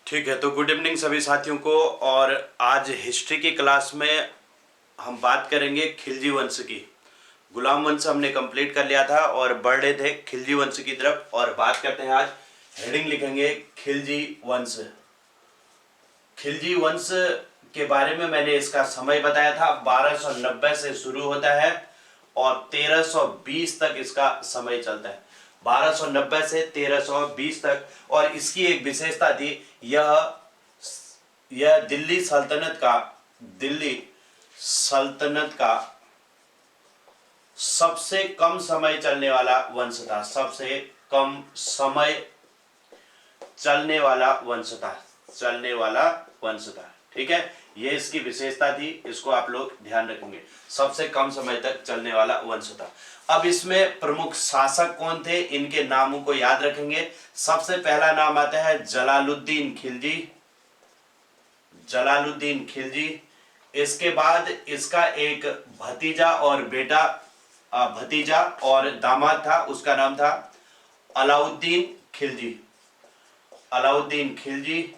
ठीक है, तो गुड इवनिंग सभी साथियों को। और आज हिस्ट्री की क्लास में हम बात करेंगे खिलजी वंश की। गुलाम वंश हमने कंप्लीट कर लिया था और बढ़ रहे थे खिलजी वंश की तरफ। और बात करते हैं, आज हेडिंग लिखेंगे खिलजी वंश। खिलजी वंश के बारे में मैंने इसका समय बताया था, 1290 से शुरू होता है और 1320 तक इसका समय चलता है। 1290 से 1320 तक। और इसकी एक विशेषता थी, यह दिल्ली सल्तनत का सबसे कम समय चलने वाला वंश था। सबसे कम समय चलने वाला वंश था। ठीक है, ये इसकी विशेषता थी, इसको आप लोग ध्यान रखेंगे। सबसे कम समय तक चलने वाला वंश था। अब इसमें प्रमुख शासक कौन थे, इनके नामों को याद रखेंगे। सबसे पहला नाम आता है जलालुद्दीन खिलजी। इसके बाद इसका एक भतीजा और दामाद था, उसका नाम था अलाउद्दीन खिलजी।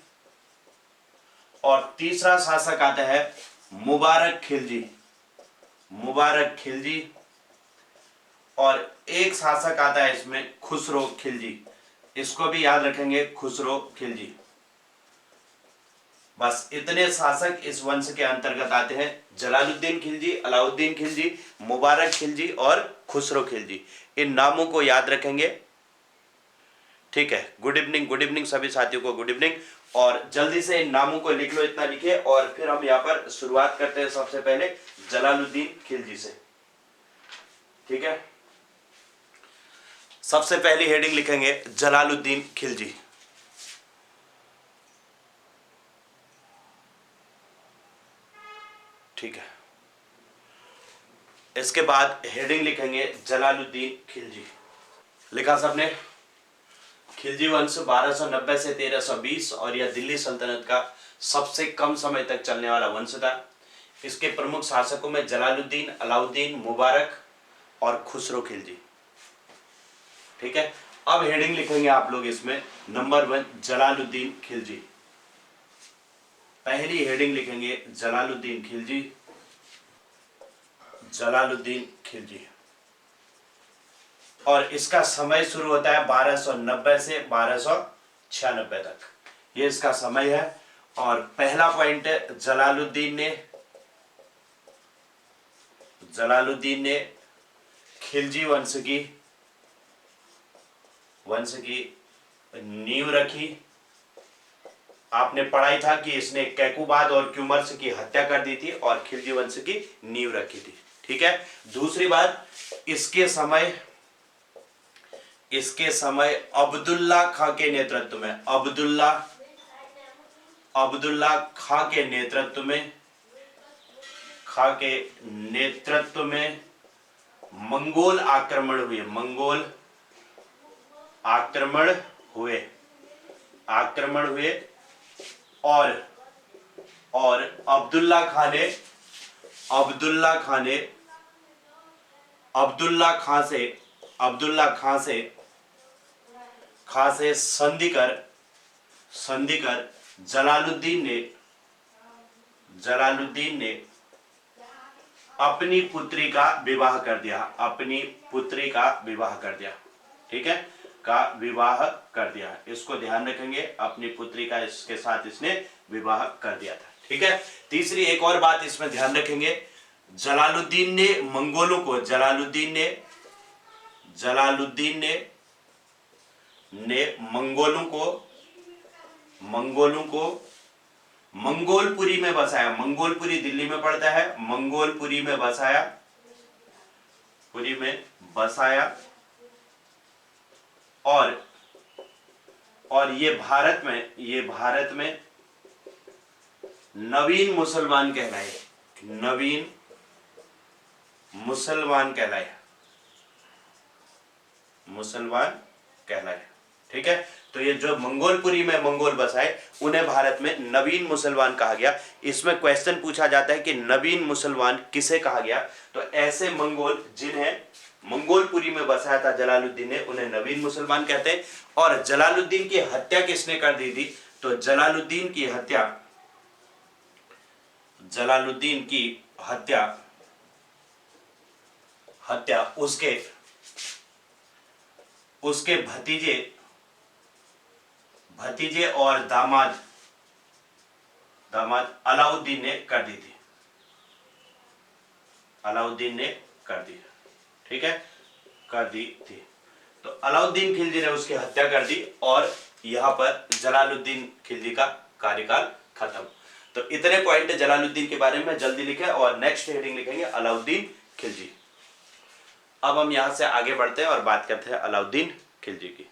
और तीसरा शासक आता है मुबारक खिलजी। और एक शासक आता है इसमें खुसरो खिलजी, इसको भी याद रखेंगे, खुसरो खिलजी। बस इतने शासक इस वंश के अंतर्गत आते हैं, जलालुद्दीन खिलजी, अलाउद्दीन खिलजी, मुबारक खिलजी और खुसरो खिलजी। इन नामों को याद रखेंगे। ठीक है, गुड इवनिंग सभी साथियों को, गुड इवनिंग। और जल्दी से इन नामों को लिख लो, इतना लिखिए। और फिर हम यहाँ पर शुरुआत करते हैं सबसे पहले जलालुद्दीन खिलजी से। ठीक है, सबसे पहली हेडिंग लिखेंगे जलालुद्दीन खिलजी। ठीक है, इसके बाद हेडिंग लिखेंगे जलालुद्दीन खिलजी। लिखा सबने? खिलजी वंश 1290 से 1320 और यह दिल्ली सल्तनत का सबसे कम समय तक चलने वाला वंश था। इसके प्रमुख शासकों में जलालुद्दीन, अलाउद्दीन, मुबारक और खुसरो खिलजी। ठीक है, अब हेडिंग लिखेंगे आप लोग इसमें नंबर 1 जलालुद्दीन खिलजी। पहली हेडिंग लिखेंगे जलालुद्दीन खिलजी। और इसका समय शुरू होता है 1290 से 1296 तक, ये इसका समय है। और पहला पॉइंट है जलालुद्दीन ने खिलजी वंश की नींव रखी। आपने पढ़ाई था कि इसने कैकुबाद और क्युमर्स की हत्या कर दी थी और खिलजी वंश की नींव रखी थी। ठीक है, दूसरी बात, इसके समय अब्दुल्ला खां के नेतृत्व में मंगोल आक्रमण हुए। और अब्दुल्ला खां से संधि कर जलालुद्दीन ने अपनी पुत्री का विवाह कर दिया। ठीक है, का विवाह कर दिया, इसको ध्यान रखेंगे। अपनी पुत्री का इसके साथ इसने विवाह कर दिया था। ठीक है, तीसरी एक और बात इसमें ध्यान रखेंगे, जलालुद्दीन ने मंगोलों को मंगोलपुरी में बसाया। मंगोलपुरी दिल्ली में पड़ता है, मंगोलपुरी में बसाया। और ये भारत में नवीन मुसलमान कहलाए। ठीक है, तो ये जो मंगोलपुरी में मंगोल बसाए, उन्हें भारत में नवीन मुसलमान कहा गया। इसमें क्वेश्चन पूछा जाता है कि नवीन मुसलमान किसे कहा गया, तो ऐसे मंगोल जिन्हें मंगोलपुरी में बसाया था जलालुद्दीन ने, उन्हें नवीन मुसलमान कहते हैं। और जलालुद्दीन की हत्या किसने कर दी थी, तो जलालुद्दीन की हत्या, जलालुद्दीन की हत्या हत्या उसके उसके भतीजे भतीजे और दामाद अलाउद्दीन ने कर दी थी। अलाउद्दीन ने कर दी, ठीक है, कर दी थी। तो अलाउद्दीन खिलजी ने उसकी हत्या कर दी और यहां पर जलालुद्दीन खिलजी का कार्यकाल खत्म। तो इतने पॉइंट जलालुद्दीन के बारे में जल्दी लिखें और नेक्स्ट हेडिंग लिखेंगे अलाउद्दीन खिलजी। अब हम यहां से आगे बढ़ते हैं और बात करते हैं अलाउद्दीन खिलजी की।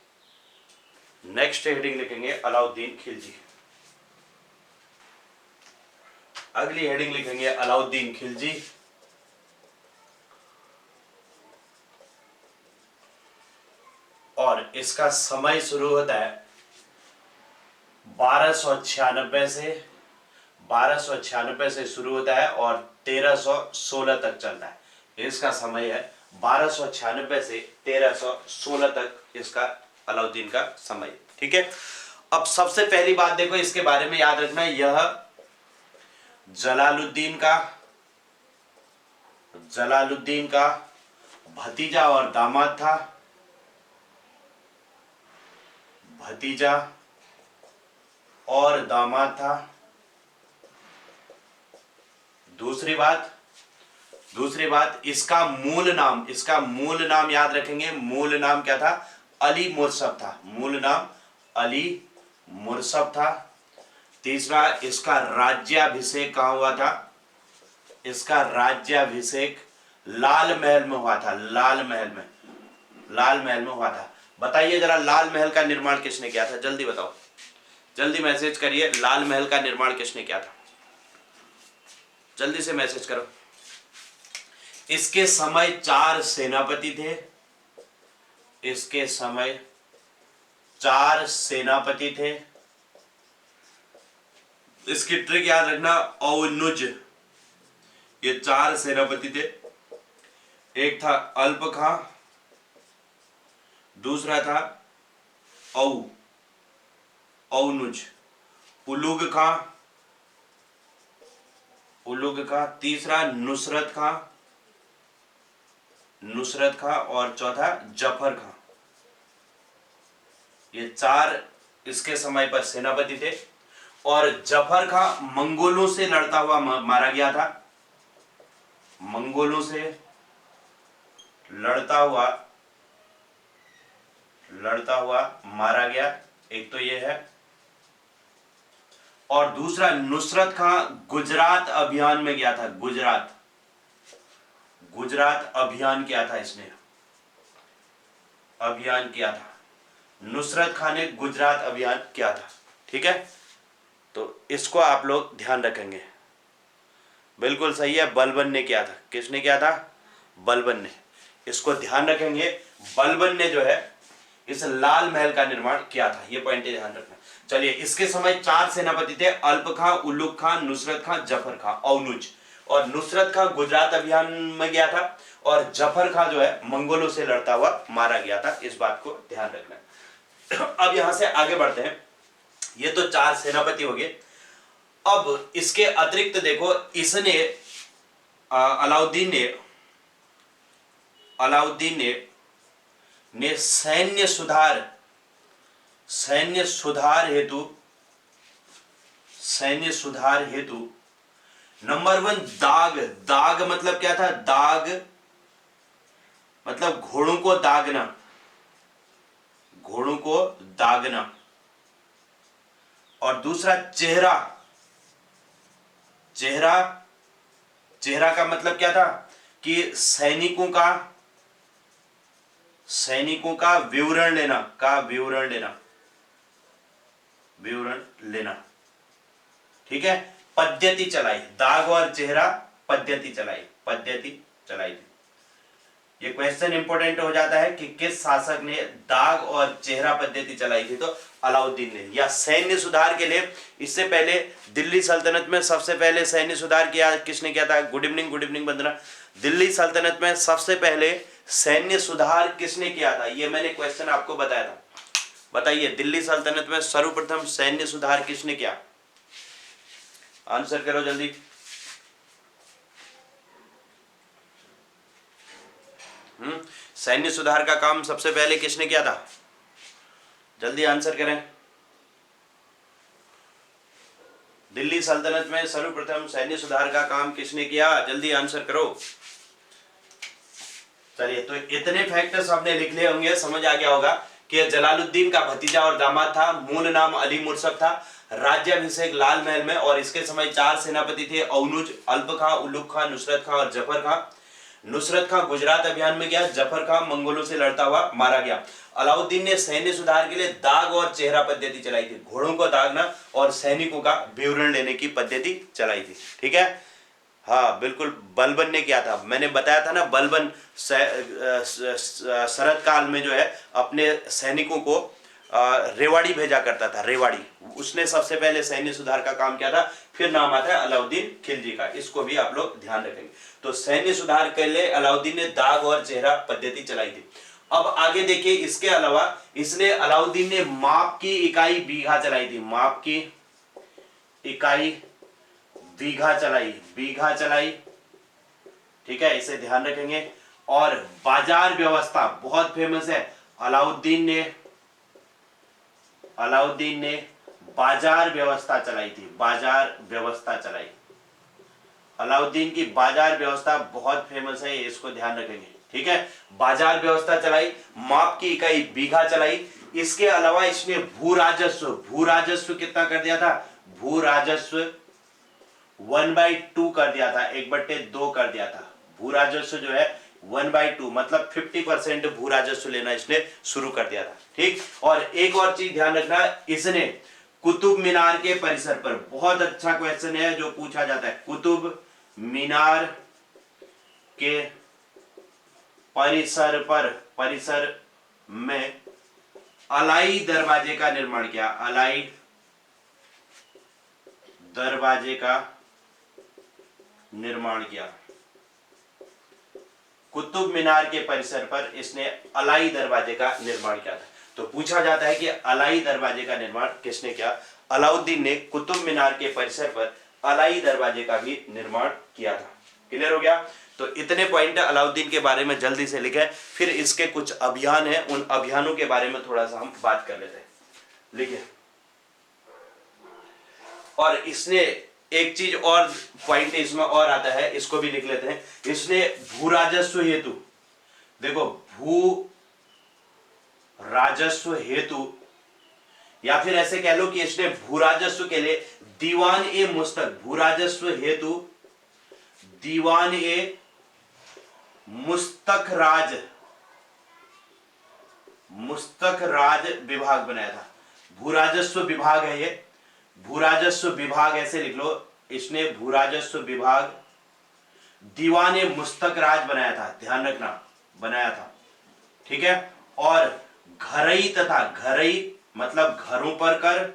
नेक्स्ट हेडिंग लिखेंगे अलाउद्दीन खिलजी। अगली हेडिंग लिखेंगे अलाउद्दीन खिलजी। और इसका समय शुरू होता है 1296 से शुरू होता है और 1316 तक चलता है। इसका समय है 1296 से 1316 तक इसका अलाउद्दीन का समय, ठीक है। अब सबसे पहली बात देखो इसके बारे में याद रखना, यह जलालुद्दीन का भतीजा और दामाद था। भतीजा और दामाद था। दूसरी बात इसका मूल नाम याद रखेंगे। मूल नाम क्या था? अली मुर्सब था। मूल नाम अली मुर्सब था। तीसरा, इसका राज्याभिषेक कहां हुआ था? इसका राज्याभिषेक लाल महल में हुआ था। लाल महल में हुआ था। बताइए जरा, लाल महल का निर्माण किसने किया था? जल्दी बताओ, जल्दी मैसेज करिए। लाल महल का निर्माण किसने किया था? जल्दी से मैसेज करो। इसके समय 4 सेनापति थे। इसके समय 4 सेनापति थे। इसकी ट्रिक याद रखना, औनुज, ये 4 सेनापति थे। एक था अल्प खां, दूसरा था औनुज, उलुग खां, तीसरा नुसरत खां और चौथा जफर खां। ये 4 इसके समय पर सेनापति थे। और जफर खां मंगोलों से लड़ता हुआ मारा गया था। मंगोलों से लड़ता हुआ मारा गया। एक तो ये है। और दूसरा, नुसरत खां गुजरात अभियान में गया था। गुजरात अभियान किया था इसने, नुसरत खां ने गुजरात अभियान किया था, ठीक है। तो इसको आप लोग ध्यान रखेंगे। बिल्कुल सही है, बलबन ने किया था। किसने किया था? बलबन ने। इसको ध्यान रखेंगे, बलबन ने जो है इस लाल महल का निर्माण किया था। ये पॉइंट ध्यान रखना। चलिए, इसके समय 4 सेनापति थे, अल्प खां, उलुग खां, नुसरत खां, जफर खां, औनुज। और नुसरत खां गुजरात अभियान में गया था और जफर खां जो है मंगोलों से लड़ता हुआ मारा गया था। इस बात को ध्यान रखना। अब यहां से आगे बढ़ते हैं। ये तो 4 सेनापति हो गए। अब इसके अतिरिक्त देखो, इसने अलाउद्दीन ने सैन्य सुधार हेतु नंबर 1 दाग मतलब क्या था? दाग मतलब घोड़ों को दागना। और दूसरा चेहरा का मतलब क्या था? कि सैनिकों का विवरण लेना, ठीक है। पद्धति चलाई, दाग और चेहरा पद्धति चलाई थी। ये क्वेश्चन इंपॉर्टेंट हो जाता है कि किस शासक ने दाग और चेहरा पद्धति चलाई थी? तो अलाउद्दीन ने। या सैन्य सुधार के लिए इससे पहले दिल्ली सल्तनत में सबसे पहले सैन्य सुधार किया किसने किया था? गुड इवनिंग वंदना। दिल्ली सल्तनत में सबसे पहले सैन्य सुधार किसने किया था? ये मैंने क्वेश्चन आपको बताया था। बताइए, दिल्ली सल्तनत में सर्वप्रथम सैन्य सुधार किसने किया? आंसर करो जल्दी। सैन्य सुधार का काम सबसे पहले किसने किया था? जल्दी आंसर करें। दिल्ली सल्तनत में सर्वप्रथम सैन्य सुधार का काम किसने किया? जल्दी आंसर करो। चलिए, तो इतने फैक्टर्स आपने लिख लिए होंगे, समझ आ गया होगा कि जलालुद्दीन का भतीजा और दामाद था, मूल नाम अली मुर्सद था, राज्याभिषेक लाल महल में, और इसके समय 4 सेनापति थे, औनुज, अल्प खां, उलुग खां, नुसरत खां और जफर खां। नुसरत खां गुजरात अभियान में गया, जफर खां मंगोलों से लड़ता हुआ मारा गया। अलाउद्दीन ने सैन्य सुधार के लिए दाग और चेहरा पद्धति चलाई थी, घोड़ों को दागना और सैनिकों का विवरण लेने की पद्धति चलाई थी। ठीक है, हाँ बिल्कुल, बलबन ने किया था। मैंने बताया था ना, बलबन शरद काल में जो है अपने सैनिकों को रेवाड़ी भेजा करता था, रेवाड़ी। उसने सबसे पहले सैन्य सुधार का काम किया था। फिर नाम आता है अलाउद्दीन खिलजी का, इसको भी आप लोग ध्यान रखेंगे। तो सैन्य सुधार के लिए अलाउद्दीन ने दाग और चेहरा पद्धति चलाई थी। अब आगे देखिए, इसके अलावा इसने अलाउद्दीन ने माप की इकाई बीघा चलाई थी, माप की इकाई बीघा चलाई, बीघा चलाई। ठीक है, इसे ध्यान रखेंगे। और बाजार व्यवस्था बहुत फेमस है, अलाउद्दीन ने बाजार व्यवस्था चलाई थी, बाजार व्यवस्था चलाई। अलाउद्दीन की बाजार व्यवस्था बहुत फेमस है, इसको ध्यान रखेंगे। ठीक है, बाजार व्यवस्था चलाई, माप की इकाई बीघा चलाई। इसके अलावा इसने भू राजस्व कितना कर दिया था? भू राजस्व 1/2 कर दिया था, 1/2 कर दिया था। भू राजस्व जो है 1/2 मतलब 50% भू राजस्व लेना इसने शुरू कर दिया था। ठीक, और एक और चीज ध्यान रखना, इसने कुतुब मीनार के परिसर पर, बहुत अच्छा क्वेश्चन है जो पूछा जाता है, कुतुब मीनार के परिसर में अलाई दरवाजे का निर्माण किया, अलाई दरवाजे का निर्माण किया। कुतुब मीनार के परिसर पर इसने अलाई दरवाजे का निर्माण किया था। तो पूछा जाता है कि अलाई दरवाजे का निर्माण किसने किया? अलाउद्दीन ने कुतुब मीनार के परिसर पर अलाई दरवाजे का भी निर्माण किया था। क्लियर हो गया? तो इतने पॉइंट अलाउद्दीन के बारे में जल्दी से लिखे। फिर इसके कुछ अभियान हैं, उन अभियानों के बारे में थोड़ा सा हम बात कर लेते हैं। लिखिए। और इसने एक चीज और पॉइंट इसमें और आता है, इसको भी लिख लेते हैं। इसने भू राजस्व हेतु, देखो, भू राजस्व हेतु, या फिर ऐसे कह लो कि इसने भू राजस्व के लिए दीवान ए मुस्तक, भू राजस्व हेतु दीवान ए मुस्तक राज विभाग बनाया था। भू राजस्व विभाग है ये, भू राजस्व विभाग ऐसे लिख लो, इसने भू राजस्व विभाग दीवान ए मुस्तक राज बनाया था, ध्यान रखना, बनाया था। ठीक है, और घरई तथा, घरई मतलब घरों पर कर,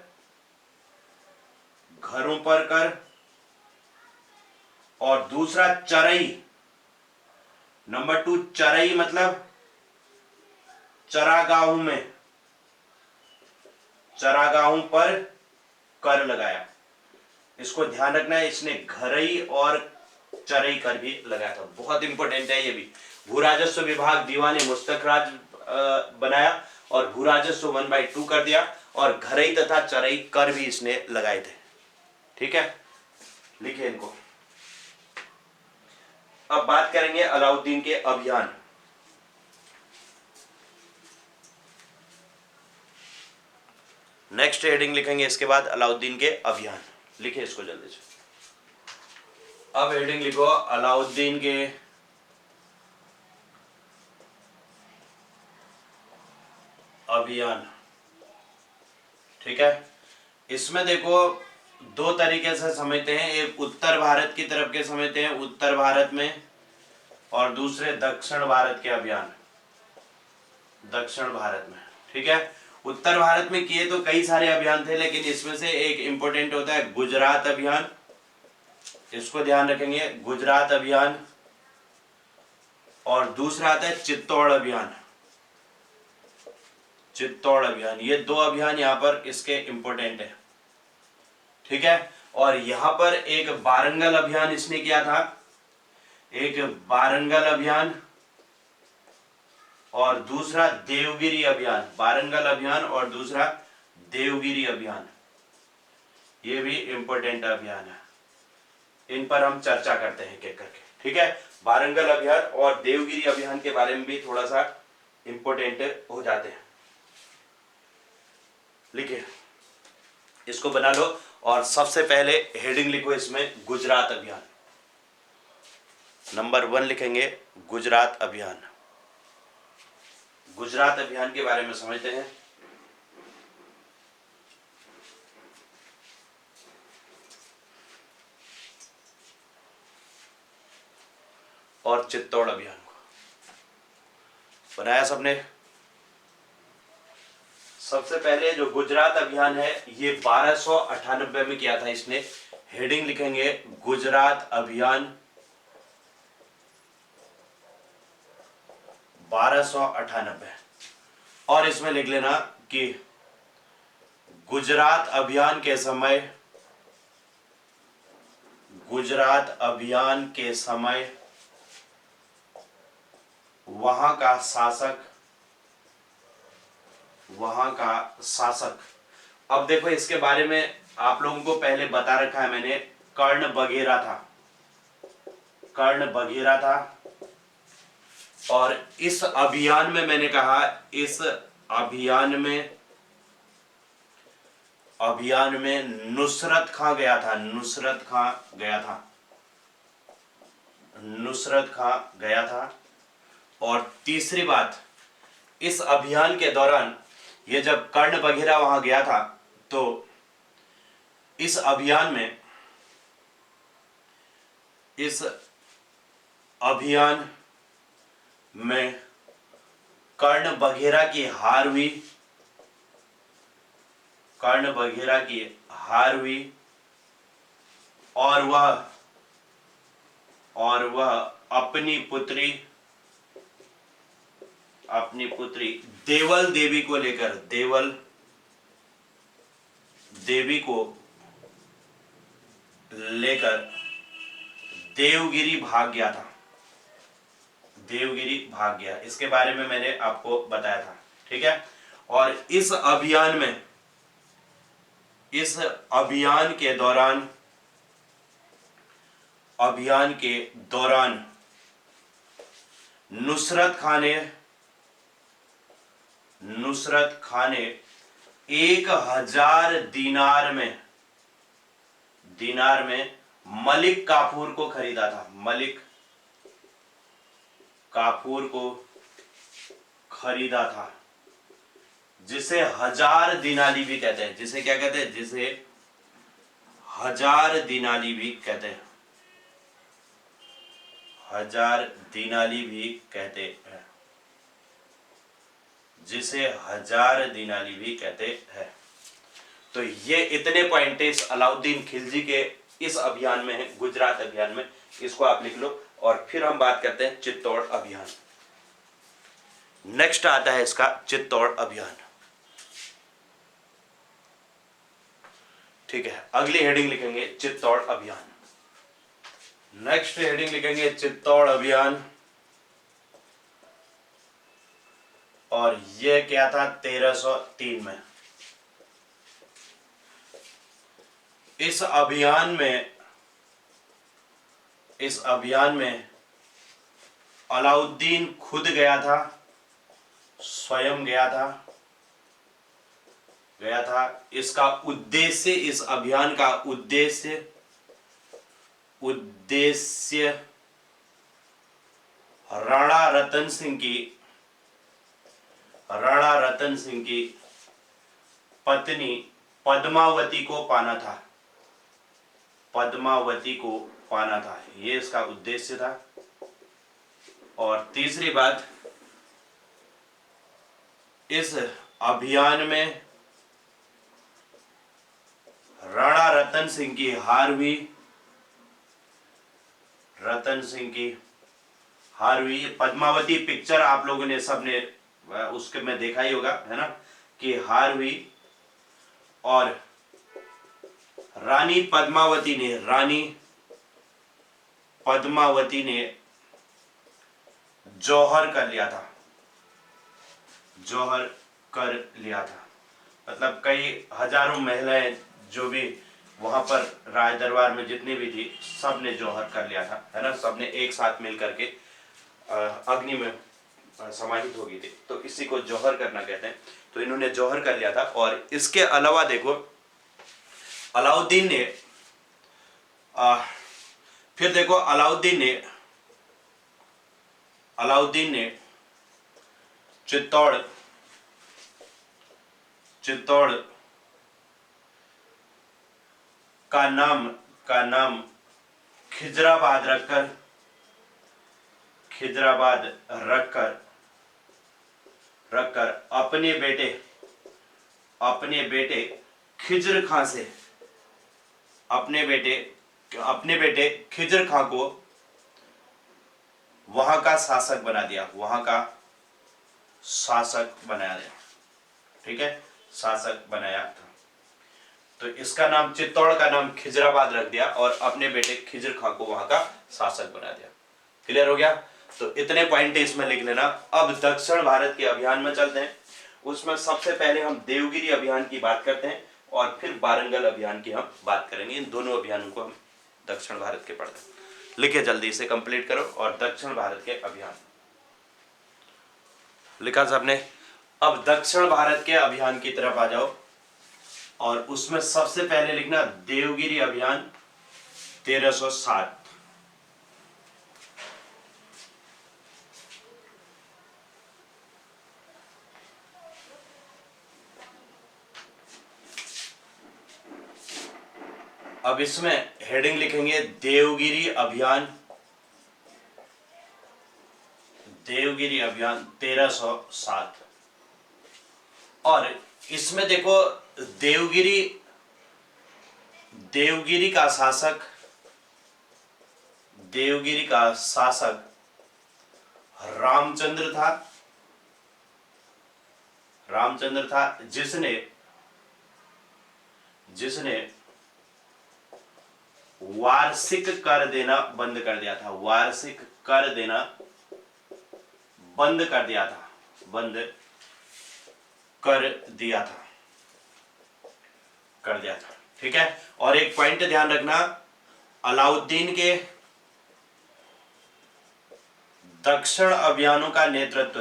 घरों पर कर, और दूसरा चरई, नंबर 2 चरई मतलब चरागाहों में, चरागाहों पर कर लगाया। इसको ध्यान रखना है, इसने घरई और चरई कर भी लगाया था, बहुत इंपॉर्टेंट है ये भी। भू राजस्व विभाग दीवान ए मुस्तक राज बनाया और भू राजस्व 1/2 कर दिया, और घरई तथा चरई कर भी इसने लगाए थे। ठीक है, लिखिए इनको। अब बात करेंगे अलाउद्दीन के अभियान। नेक्स्ट हेडिंग लिखेंगे इसके बाद अलाउद्दीन के अभियान। लिखिए इसको जल्दी से। अब हेडिंग लिखो अलाउद्दीन के अभियान। ठीक है, इसमें देखो दो तरीके से समझते हैं, एक उत्तर भारत की तरफ के समझते हैं, उत्तर भारत में, और दूसरे दक्षिण भारत के अभियान, दक्षिण भारत में। ठीक है, उत्तर भारत में किए तो कई सारे अभियान थे, लेकिन इसमें से एक इंपॉर्टेंट होता है गुजरात अभियान, इसको ध्यान रखेंगे, गुजरात अभियान, और दूसरा आता है चित्तौड़ अभियान। चित्तौड़ अभियान, ये 2 अभियान यहाँ पर इसके इंपॉर्टेंट है, ठीक है। और यहाँ पर एक वारंगल अभियान इसने किया था, एक वारंगल अभियान और दूसरा देवगिरी अभियान। वारंगल अभियान और दूसरा देवगिरी अभियान, ये भी इंपॉर्टेंट अभियान है, इन पर हम चर्चा करते हैं एक करके, ठीक है। वारंगल अभियान और देवगिरी अभियान के बारे में भी थोड़ा सा इंपॉर्टेंट हो जाते हैं। लिखिए, इसको बना लो और सबसे पहले हेडिंग लिखो इसमें गुजरात अभियान। नंबर 1 लिखेंगे गुजरात अभियान। गुजरात अभियान के बारे में समझते हैं। और चित्तौड़ अभियान को बनाया सबने। सबसे पहले जो गुजरात अभियान है ये 1298 में किया था इसने। हेडिंग लिखेंगे गुजरात अभियान 1298, और इसमें लिख लेना कि गुजरात अभियान के समय वहां का शासक। अब देखो, इसके बारे में आप लोगों को पहले बता रखा है मैंने, कर्ण बघेरा था। और इस अभियान में मैंने कहा, इस अभियान में नुसरत खां गया था। और तीसरी बात, इस अभियान के दौरान ये जब कर्ण बघेरा वहां गया था तो इस अभियान में कर्ण बघेरा की हार हुई और वह अपनी पुत्री देवल देवी को लेकर देवगिरी भाग गया। इसके बारे में मैंने आपको बताया था, ठीक है। और इस अभियान के दौरान नुसरत खान ने 1000 दीनार में मलिक काफूर को खरीदा था। जिसे 1000 दिनाली भी कहते हैं। जिसे क्या कहते हैं? जिसे 1000 दिनाली भी कहते हैं। 1000 दिनाली भी कहते हैं। जिसे 1000 दिनाली भी कहते हैं। तो ये इतने पॉइंट्स अलाउद्दीन खिलजी के इस अभियान में है, गुजरात अभियान में। इसको आप लिख लो और फिर हम बात करते हैं चित्तौड़ अभियान। नेक्स्ट आता है इसका चित्तौड़ अभियान, ठीक है। अगली हेडिंग लिखेंगे चित्तौड़ अभियान। नेक्स्ट हेडिंग लिखेंगे चित्तौड़ अभियान, और ये क्या था? 1303 में। इस अभियान में अलाउद्दीन खुद गया था, स्वयं गया था। इसका उद्देश्य, इस अभियान का उद्देश्य राणा रतन सिंह की पत्नी पद्मावती को पाना था। ये इसका उद्देश्य था। और तीसरी बात, इस अभियान में राणा रतन सिंह की हार हुई। पद्मावती पिक्चर आप लोगों ने सबने उसके में देखा ही होगा, है ना। की हार हुई और रानी पद्मावती ने जौहर कर लिया था। जौहर कर लिया था मतलब कई हजारों महिलाएं जो भी वहां पर राज दरबार में जितनी भी थी सब ने जौहर कर लिया था, है ना। सब ने एक साथ मिल करके अग्नि में समाहित हो गई थी, तो इसी को जौहर करना कहते हैं। तो इन्होंने जौहर कर लिया था। और इसके अलावा देखो अलाउद्दीन ने फिर देखो अलाउद्दीन ने चित्तौड़ का नाम खिजराबाद रखकर अपने बेटे खिजर खां से अपने बेटे खिजर खां को वहां का शासक बना दिया। ठीक है, शासक बनाया था। तो इसका नाम, चित्तौड़ का नाम खिजराबाद रख दिया और अपने बेटे खिजर खां को वहां का शासक बना दिया। क्लियर हो गया। तो इतने पॉइंट इसमें लिख लेना। अब दक्षिण भारत के अभियान में चलते हैं। उसमें सबसे पहले हम देवगिरी अभियान की बात करते हैं और फिर वारंगल अभियान की हम बात करेंगे। इन दोनों अभियानों को हम दक्षिण भारत के पढ़ते हैं। लिखे, जल्दी से कंप्लीट करो। और दक्षिण भारत के अभियान लिखा सबने। अब दक्षिण भारत के अभियान की तरफ आ जाओ और उसमें सबसे पहले लिखना देवगिरी अभियान 1360। अब इसमें हेडिंग लिखेंगे देवगिरी अभियान 1307। और इसमें देखो देवगिरी का शासक रामचंद्र था जिसने वार्षिक कर देना बंद कर दिया था। ठीक है। और एक पॉइंट ध्यान रखना, अलाउद्दीन के दक्षिण अभियानों का नेतृत्व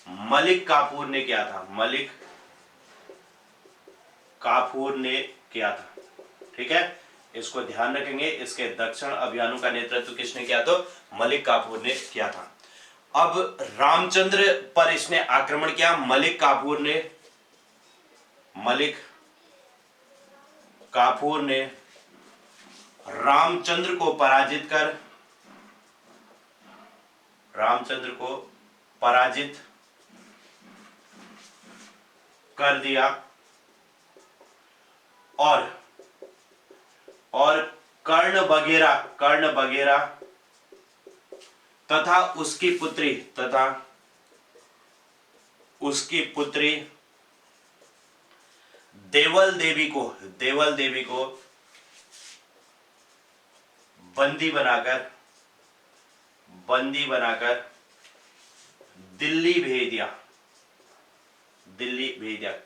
मलिक काफूर ने किया था। ठीक है, इसको ध्यान रखेंगे। इसके दक्षिण अभियानों का नेतृत्व किसने किया? तो मलिक काफूर ने किया था। अब रामचंद्र पर इसने आक्रमण किया। मलिक काफूर ने रामचंद्र को पराजित कर दिया और कर्ण बगेरा तथा उसकी पुत्री देवल देवी को बंदी बनाकर दिल्ली भेज दिया।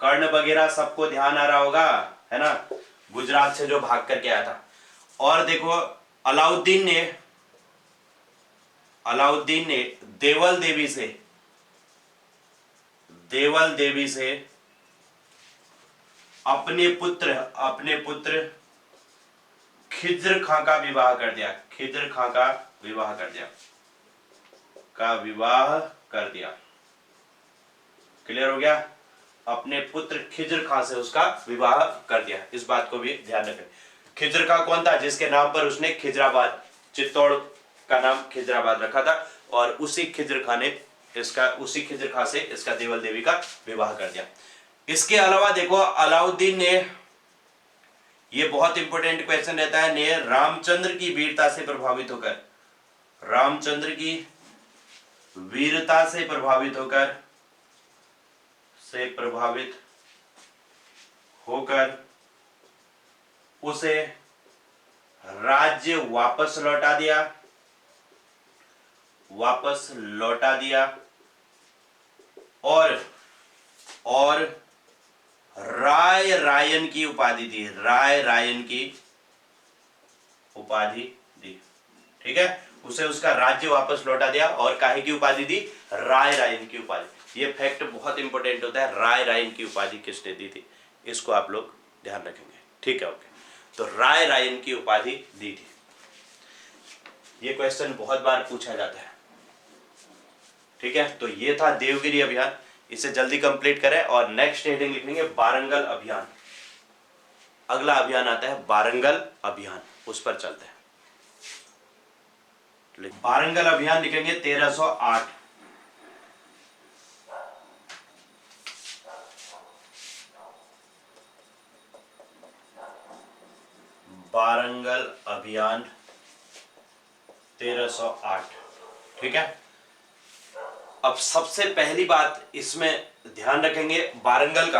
कर्ण बगेरा सबको ध्यान आ रहा होगा, है ना, गुजरात से जो भाग करके आया था। और देखो अलाउद्दीन ने देवल देवी से अपने पुत्र खिज्र खां का विवाह कर दिया। क्लियर हो गया। अपने पुत्र खिज्र खां से उसका विवाह कर दिया। इस बात को भी ध्यान रखें। खिज्र खां कौन था? जिसके नाम पर उसने खिजराबाद, चित्तौड़ का नाम खिजराबाद रखा था। और उसी खिज्र खां से इसका देवल देवी का विवाह कर दिया। इसके अलावा देखो अलाउद्दीन ने ये बहुत इंपॉर्टेंट क्वेश्चन रहता है। ने रामचंद्र की वीरता से प्रभावित होकर, रामचंद्र की वीरता से प्रभावित होकर उसे राज्य वापस लौटा दिया और राय रायन की उपाधि दी, दी। ठीक है, उसे उसका राज्य वापस लौटा दिया और काहे की उपाधि दी? राय रायन की उपाधि। ये फैक्ट बहुत इंपॉर्टेंट होता है, राय रायन की उपाधि किसने दी थी, इसको आप लोग ध्यान रखेंगे। ठीक है, ओके। तो राय रायन की उपाधि दी थी। ये क्वेश्चन बहुत बार पूछा जाता है। ठीक है, तो ये था देवगिरी अभियान, इसे जल्दी कंप्लीट करें और नेक्स्ट हेडिंग लिखेंगे वारंगल अभियान। अगला अभियान आता है वारंगल अभियान, उस पर चलते हैं। वारंगल अभियान लिखेंगे 1308। वारंगल अभियान 1308। ठीक है, अब सबसे पहली बात इसमें ध्यान रखेंगे वारंगल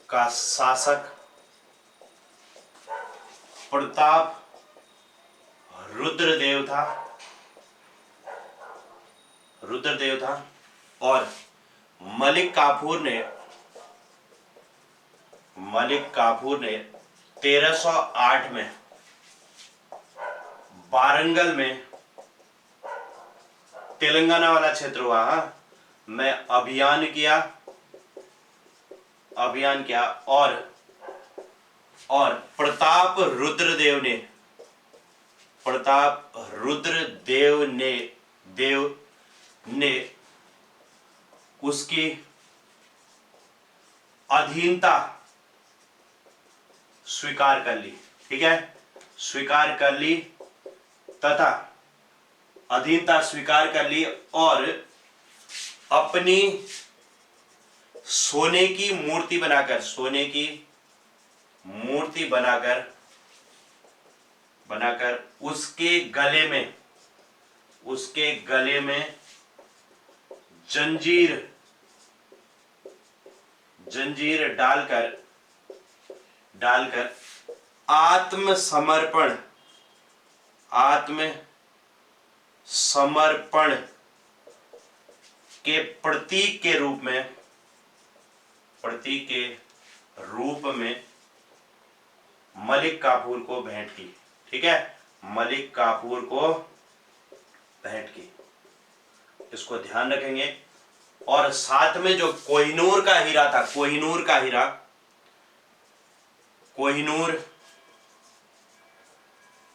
का शासक प्रताप रुद्रदेव था और मलिक काफूर ने 1308 में वारंगल में, तेलंगाना वाला क्षेत्र हुआ, में अभियान किया और प्रताप रुद्रदेव ने उसकी अधीनता स्वीकार कर ली। ठीक है, स्वीकार कर ली तथा अधीनता स्वीकार कर ली और अपनी सोने की मूर्ति बनाकर उसके गले में जंजीर डालकर आत्मसमर्पण के प्रतीक के रूप में मलिक काफूर को भेंट की। ठीक है, मलिक काफूर को भेंट की, इसको ध्यान रखेंगे। और साथ में जो कोहिनूर का हीरा था, कोहिनूर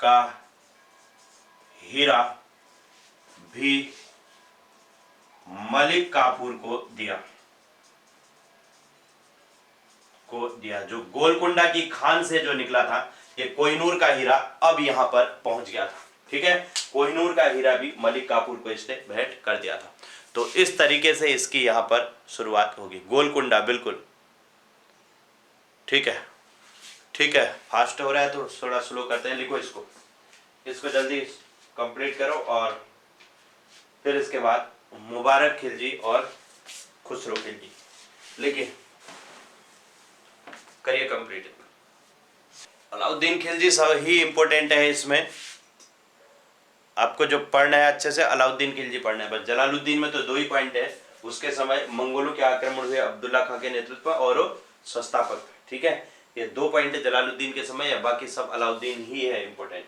का हीरा भी मलिक काफूर को दिया, जो गोलकुंडा की खान से जो निकला था, ये कोहिनूर का हीरा अब यहां पर पहुंच गया था। ठीक है, कोहिनूर का हीरा भी मलिक काफूर को इसने भेंट कर दिया था। तो इस तरीके से इसकी यहां पर शुरुआत होगी, गोलकुंडा, बिल्कुल। ठीक है, फास्ट हो रहा है तो थोड़ा स्लो करते हैं। लिखो इसको जल्दी कंप्लीट करो और फिर इसके बाद मुबारक खिलजी और खुसरो खिलजी लिखिए, करिए कंप्लीट। अलाउद्दीन खिलजी सब ही इंपॉर्टेंट है, इसमें आपको जो पढ़ना है अच्छे से अलाउद्दीन खिलजी पढ़ना है। बस जलालुद्दीन में तो 2 ही पॉइंट है, उसके समय मंगोलों के आक्रमण हुए अब्दुल्ला खां के नेतृत्व और संस्थापक। ठीक है, ये 2 पॉइंट है जलालुद्दीन के समय, या बाकी सब अलाउद्दीन ही है इंपॉर्टेंट।